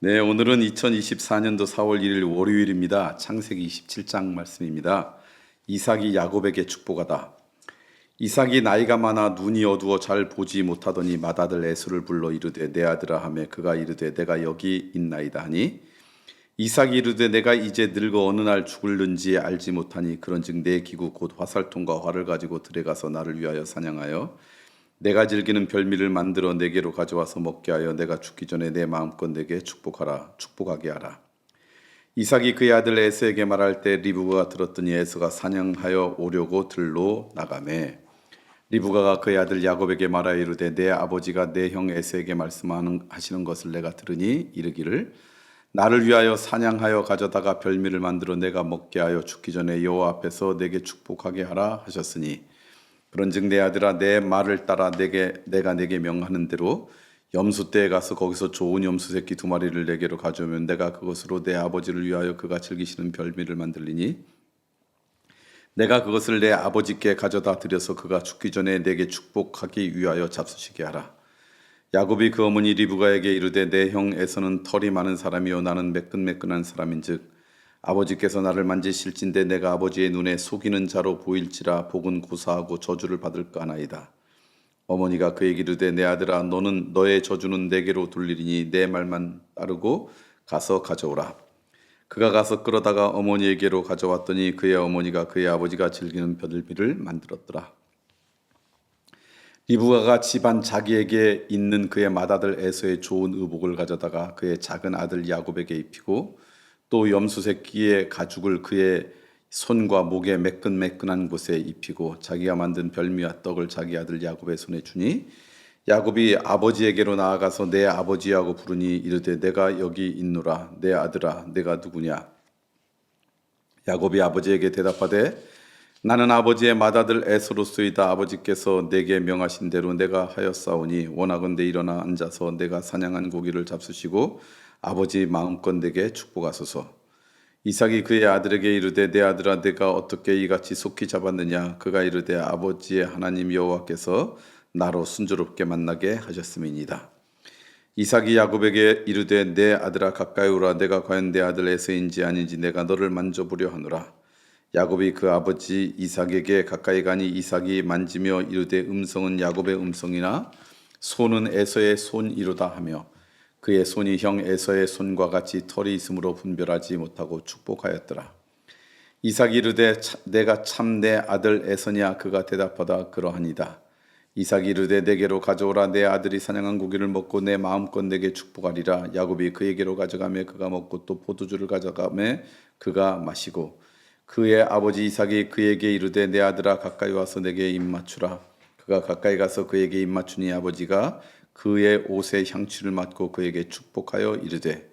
네, 오늘은 2024년도 4월 1일 월요일입니다. 창세기 27장 말씀입니다. 이삭이 야곱에게 축복하다. 이삭이 나이가 많아 눈이 어두워 잘 보지 못하더니 맏아들 에서를 불러 이르되 내 아들아 하매 그가 이르되 내가 여기 있나이다 하니 이삭이 이르되 내가 이제 늙어 어느 날 죽을는지 알지 못하니 그런즉 내 기구 곧 화살통과 활을 가지고 들에 가서 나를 위하여 사냥하여 내가 즐기는 별미를 만들어 내게로 가져와서 먹게 하여 내가 죽기 전에 내 마음껏 내게 축복하게 하라. 이삭이 그의 아들 에서에게 말할 때 리브가가 들었더니 에서가 사냥하여 오려고 들로 나가매. 리브가가 그의 아들 야곱에게 말하여 이르되 내 아버지가 내 형 에서에게 말씀하시는 것을 내가 들으니 이르기를 나를 위하여 사냥하여 가져다가 별미를 만들어 내가 먹게 하여 죽기 전에 여호와 앞에서 내게 축복하게 하라 하셨으니 그런즉 내 아들아 내 말을 따라 내가 내게 명하는 대로 염소떼에 가서 거기서 좋은 염소 새끼 2마리를 내게로 가져오면 내가 그것으로 내 아버지를 위하여 그가 즐기시는 별미를 만들리니 내가 그것을 내 아버지께 가져다 드려서 그가 죽기 전에 내게 축복하기 위하여 잡수시게 하라. 야곱이 그 어머니 리브가에게 이르되 내 형 에서는 털이 많은 사람이요 나는 매끈매끈한 사람인즉 아버지께서 나를 만지실진데 내가 아버지의 눈에 속이는 자로 보일지라 복은 고사하고 저주를 받을까 하나이다. 어머니가 그에게 이르되 내 아들아 너는 너의 저주는 내게로 돌리리니 내 말만 따르고 가서 가져오라. 그가 가서 끌어다가 어머니에게로 가져왔더니 그의 어머니가 그의 아버지가 즐기는 별미를 만들었더라. 리브가가 집안 자기에게 있는 그의 맏아들 에서의 좋은 의복을 가져다가 그의 작은 아들 야곱에게 입히고 또 염소 새끼의 가죽을 그의 손과 목에 매끈매끈한 곳에 입히고 자기가 만든 별미와 떡을 자기 아들 야곱의 손에 주니 야곱이 아버지에게로 나아가서 내 아버지하고 부르니 이르되 내가 여기 있노라. 내 아들아 내가 누구냐. 야곱이 아버지에게 대답하되 나는 아버지의 맏아들 에서로소이다. 아버지께서 내게 명하신 대로 내가 하였사오니 원하건대 일어나 앉아서 내가 사냥한 고기를 잡수시고 아버지 마음껏 내게 축복하소서. 이삭이 그의 아들에게 이르되 내 아들아 내가 어떻게 이같이 속히 잡았느냐. 그가 이르되 아버지의 하나님 여호와께서 나로 순조롭게 만나게 하셨음이니이다. 이삭이 야곱에게 이르되 내 아들아 가까이 오라. 내가 과연 내 아들 에서인지 아닌지 내가 너를 만져보려 하노라. 야곱이 그 아버지 이삭에게 가까이 가니 이삭이 만지며 이르되 음성은 야곱의 음성이나 손은 에서의 손이로다 하며 그의 손이 형 에서의 손과 같이 털이 있으므로 분별하지 못하고 축복하였더라. 이삭이 이르되 내가 참 내 아들 에서냐. 그가 대답하다 그러하니다. 이삭이 이르되 내게로 가져오라. 내 아들이 사냥한 고기를 먹고 내 마음껏 내게 축복하리라. 야곱이 그에게로 가져가매 그가 먹고 또 포도주를 가져가매 그가 마시고 그의 아버지 이삭이 그에게 이르되 내 아들아 가까이 와서 내게 입 맞추라. 그가 가까이 가서 그에게 입 맞추니 아버지가 그의 옷에 향취를 맡고 그에게 축복하여 이르되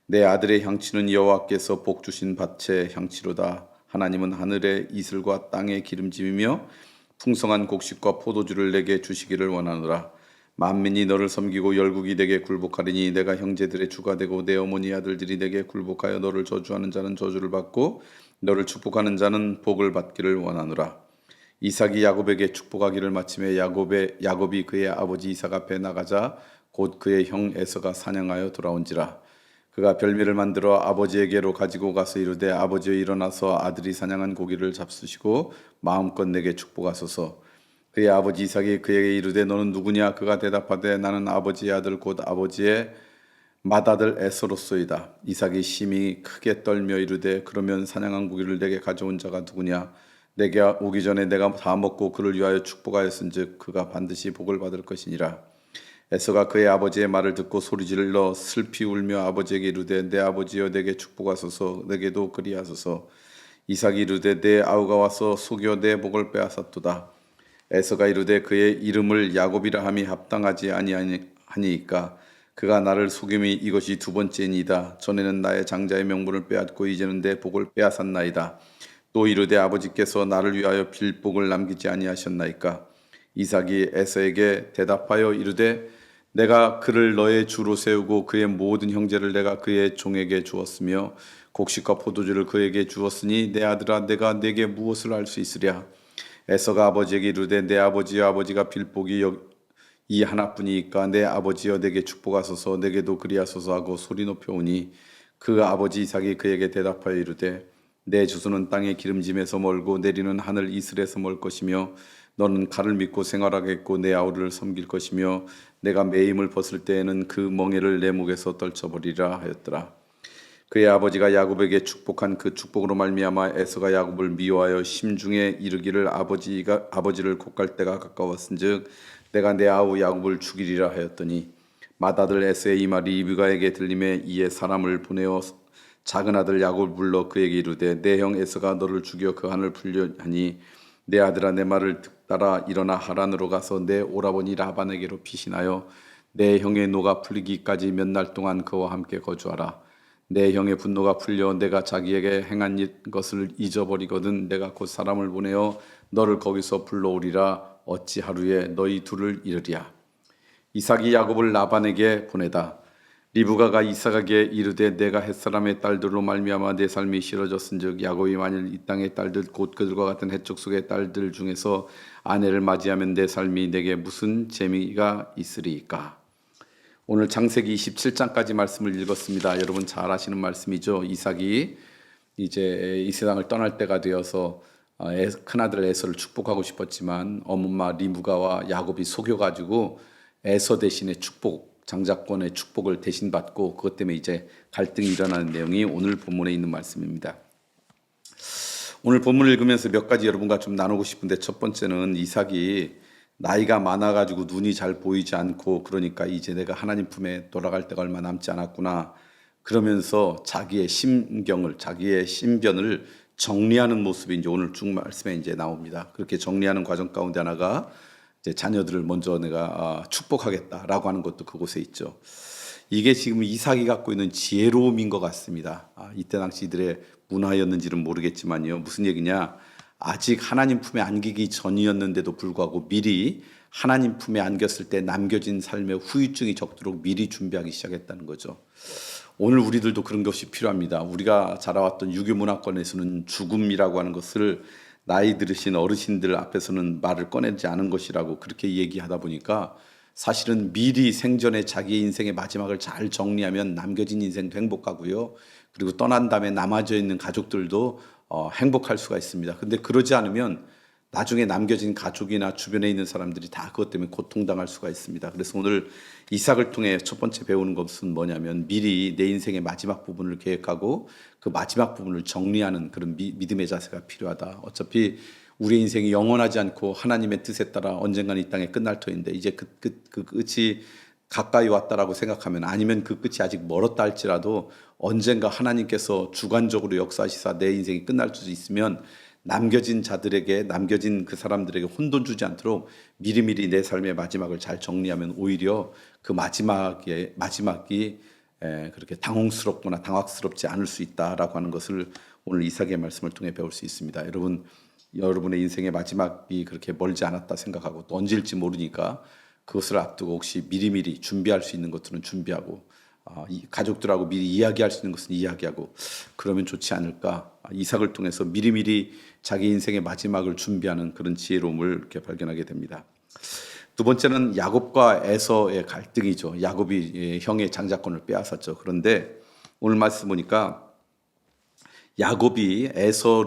내 아들의 향취는 여호와께서 복 주신 밭의 향취로다. 하나님은 하늘의 이슬과 땅의 기름짐이며 풍성한 곡식과 포도주를 내게 주시기를 원하노라. 만민이 너를 섬기고 열국이 내게 굴복하리니 내가 형제들의 주가 되고 내 어머니 아들들이 내게 굴복하여 너를 저주하는 자는 저주를 받고 너를 축복하는 자는 복을 받기를 원하노라. 이삭이 야곱에게 축복하기를 마침에 야곱이 그의 아버지 이삭 앞에 나가자 곧 그의 형 에서가 사냥하여 돌아온지라. 그가 별미를 만들어 아버지에게로 가지고 가서 이르되 아버지여 일어나서 아들이 사냥한 고기를 잡수시고 마음껏 내게 축복하소서. 그의 아버지 이삭이 그에게 이르되 너는 누구냐. 그가 대답하되 나는 아버지의 아들 곧 아버지의 맏아들 에서로소이다. 이삭이 심히 크게 떨며 이르되 그러면 사냥한 고기를 내게 가져온 자가 누구냐. 내게 오기 전에 내가 다 먹고 그를 위하여 축복하였은즉 그가 반드시 복을 받을 것이니라. 에서가 그의 아버지의 말을 듣고 소리질러 슬피 울며 아버지에게 이르되 내 아버지여 내게 축복하소서. 내게도 그리하소서. 이삭이 이르되 내 아우가 와서 속여 내 복을 빼앗았도다. 에서가 이르되 그의 이름을 야곱이라 함이 합당하지 아니하니까 그가 나를 속임이 이것이 2번째니이다. 전에는 나의 장자의 명분을 빼앗고 이제는 내 복을 빼앗았나이다. 또 이르되 아버지께서 나를 위하여 빌 복을 남기지 아니하셨나이까. 이삭이 에서에게 대답하여 이르되 내가 그를 너의 주로 세우고 그의 모든 형제를 내가 그의 종에게 주었으며 곡식과 포도주를 그에게 주었으니 내 아들아 내가 내게 무엇을 할 수 있으랴. 에서가 아버지에게 이르되 내 아버지여 아버지가 빌 복이 이 하나뿐이니까 내 아버지여 내게 축복하소서 내게도 그리하소서 하고 소리 높여오니 그 아버지 이삭이 그에게 대답하여 이르되 내 주소는 땅의 기름짐에서 멀고 내리는 하늘 이슬에서 멀 것이며 너는 칼을 믿고 생활하겠고 내 아우를 섬길 것이며 내가 매임을 벗을 때에는 그 멍에를 내 목에서 떨쳐버리라 하였더라. 그의 아버지가 야곱에게 축복한 그 축복으로 말미암아 에서가 야곱을 미워하여 심중에 이르기를 아버지를 곱갈 때가 가까웠은즉 내가 내 아우 야곱을 죽이리라 하였더니 맏아들 에서의 이 말이 리브가에게 들림에 이에 사람을 보내어 작은 아들 야곱을 불러 그에게 이르되 내 형 에서가 너를 죽여 그 한을 풀려 하니 내 아들아 내 말을 따라 일어나 하란으로 가서 내 오라버니 라반에게로 피신하여 내 형의 노가 풀리기까지 몇 날 동안 그와 함께 거주하라. 내 형의 분노가 풀려 내가 자기에게 행한 것을 잊어버리거든 내가 곧 사람을 보내어 너를 거기서 불러오리라. 어찌 하루에 너희 둘을 이르랴. 이삭이 야곱을 라반에게 보내다. 리브가가 이삭에게 이르되 내가 햇사람의 딸들로 말미암아 내 삶이 싫어졌은즉 야곱이 만일 이 땅의 딸들 곧 그들과 같은 헷족 속의 딸들 중에서 아내를 맞이하면 내 삶이 내게 무슨 재미가 있으리이까. 오늘 창세기 27장까지 말씀을 읽었습니다. 여러분 잘 아시는 말씀이죠. 이삭이 이제 이 세상을 떠날 때가 되어서 큰아들 에서를 축복하고 싶었지만 어머마 리브가와 야곱이 속여가지고 에서 대신에 축복, 장자권의 축복을 대신 받고 그것 때문에 이제 갈등이 일어나는 내용이 오늘 본문에 있는 말씀입니다. 오늘 본문을 읽으면서 몇 가지 여러분과 좀 나누고 싶은데 첫 번째는 이삭이 나이가 많아가지고 눈이 잘 보이지 않고 그러니까 이제 내가 하나님 품에 돌아갈 때가 얼마 남지 않았구나 그러면서 자기의 심경을 자기의 신변을 정리하는 모습이 이제 오늘 쭉 말씀에 이제 나옵니다. 그렇게 정리하는 과정 가운데 하나가 이제 자녀들을 먼저 내가 축복하겠다라고 하는 것도 그곳에 있죠. 이게 지금 이삭이 갖고 있는 지혜로움인 것 같습니다. 이때 당시 이들의 문화였는지는 모르겠지만요. 무슨 얘기냐? 아직 하나님 품에 안기기 전이었는데도 불구하고 미리 하나님 품에 안겼을 때 남겨진 삶의 후유증이 적도록 미리 준비하기 시작했다는 거죠. 오늘 우리들도 그런 것이 필요합니다. 우리가 자라왔던 유교 문화권에서는 죽음이라고 하는 것을 나이 들으신 어르신들 앞에서는 말을 꺼내지 않은 것이라고 그렇게 얘기하다 보니까 사실은 미리 생전에 자기의 인생의 마지막을 잘 정리하면 남겨진 인생도 행복하고요. 그리고 떠난 다음에 남아져 있는 가족들도 행복할 수가 있습니다. 근데 그러지 않으면 나중에 남겨진 가족이나 주변에 있는 사람들이 다 그것 때문에 고통당할 수가 있습니다. 그래서 오늘 이삭을 통해 첫 번째 배우는 것은 뭐냐면 미리 내 인생의 마지막 부분을 계획하고 그 마지막 부분을 정리하는 그런 믿음의 자세가 필요하다. 어차피 우리 인생이 영원하지 않고 하나님의 뜻에 따라 언젠간 이 땅에 끝날 터인데 이제 그 끝이 가까이 왔다라고 생각하면 아니면 그 끝이 아직 멀었다 할지라도 언젠가 하나님께서 주관적으로 역사하시사 내 인생이 끝날 수 있으면 남겨진 자들에게 남겨진 그 사람들에게 혼돈 주지 않도록 미리미리 내 삶의 마지막을 잘 정리하면 오히려 그 마지막이 그렇게 당혹스럽거나 당황스럽지 않을 수 있다라고 하는 것을 오늘 이삭의 말씀을 통해 배울 수 있습니다. 여러분의 인생의 마지막이 그렇게 멀지 않았다 생각하고 또 언제일지 모르니까 그것을 앞두고 혹시 미리미리 준비할 수 있는 것들은 준비하고 가족들하고 미리 이야기할 수 있는 것은 이야기하고 그러면 좋지 않을까. 이삭을 통해서 미리미리 자기 인생의 마지막을 준비하는 그런 지혜로움을 이렇게 발견하게 됩니다. 두 번째는 야곱과 에서의 갈등이죠. 야곱이 형의 장자권을 빼앗았죠. 그런데 오늘 말씀 보니까 야곱이 에서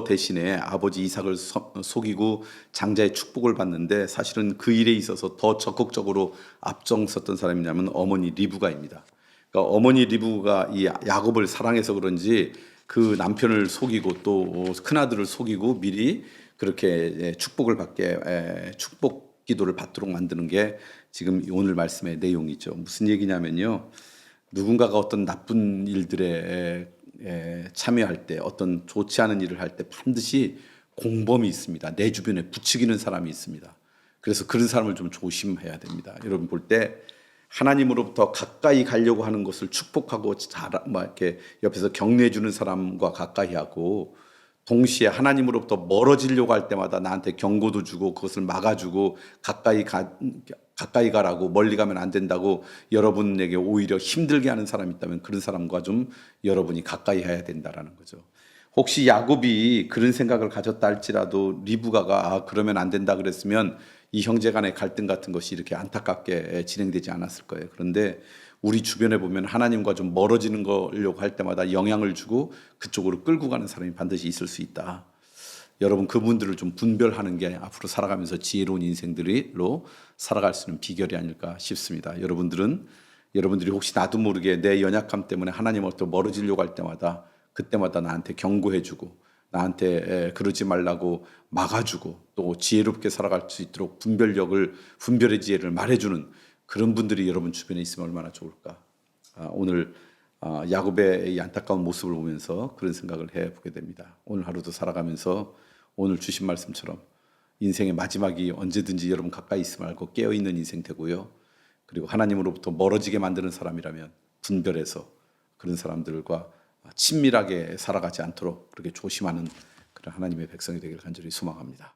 대신에 아버지 이삭을 속이고 장자의 축복을 받는데 사실은 그 일에 있어서 더 적극적으로 앞장섰던 사람이냐면 어머니 리브가입니다. 그러니까 어머니 리브가 이 야곱을 사랑해서 그런지 그 남편을 속이고 또 큰아들을 속이고 미리 그렇게 축복을 받게 축복 기도를 받도록 만드는 게 지금 오늘 말씀의 내용이죠. 무슨 얘기냐면요. 누군가가 어떤 나쁜 일들에 참여할 때 어떤 좋지 않은 일을 할 때 반드시 공범이 있습니다. 내 주변에 부추기는 사람이 있습니다. 그래서 그런 사람을 좀 조심해야 됩니다. 여러분 볼 때 하나님으로부터 가까이 가려고 하는 것을 축복하고 이렇게 옆에서 격려해 주는 사람과 가까이 하고 동시에 하나님으로부터 멀어지려고 할 때마다 나한테 경고도 주고 그것을 막아주고 가까이 가라고 멀리 가면 안 된다고 여러분에게 오히려 힘들게 하는 사람이 있다면 그런 사람과 좀 여러분이 가까이 해야 된다라는 거죠. 혹시 야곱이 그런 생각을 가졌다 할지라도 리브가가 그러면 안 된다 그랬으면 이 형제 간의 갈등 같은 것이 이렇게 안타깝게 진행되지 않았을 거예요. 그런데 우리 주변에 보면 하나님과 좀 멀어지는 거려고 할 때마다 영향을 주고 그쪽으로 끌고 가는 사람이 반드시 있을 수 있다. 여러분 그분들을 좀 분별하는 게 앞으로 살아가면서 지혜로운 인생들로 살아갈 수 있는 비결이 아닐까 싶습니다. 여러분들이 혹시 나도 모르게 내 연약함 때문에 하나님으로부터 멀어지려고 할 때마다 그때마다 나한테 경고해주고 나한테 그러지 말라고 막아주고 또 지혜롭게 살아갈 수 있도록 분별의 지혜를 말해주는 그런 분들이 여러분 주변에 있으면 얼마나 좋을까. 오늘 야곱의 이 안타까운 모습을 보면서 그런 생각을 해보게 됩니다. 오늘 하루도 살아가면서 오늘 주신 말씀처럼 인생의 마지막이 언제든지 여러분 가까이 있으면 알고 깨어있는 인생 되고요. 그리고 하나님으로부터 멀어지게 만드는 사람이라면 분별해서 그런 사람들과 친밀하게 살아가지 않도록 그렇게 조심하는 그런 하나님의 백성이 되기를 간절히 소망합니다.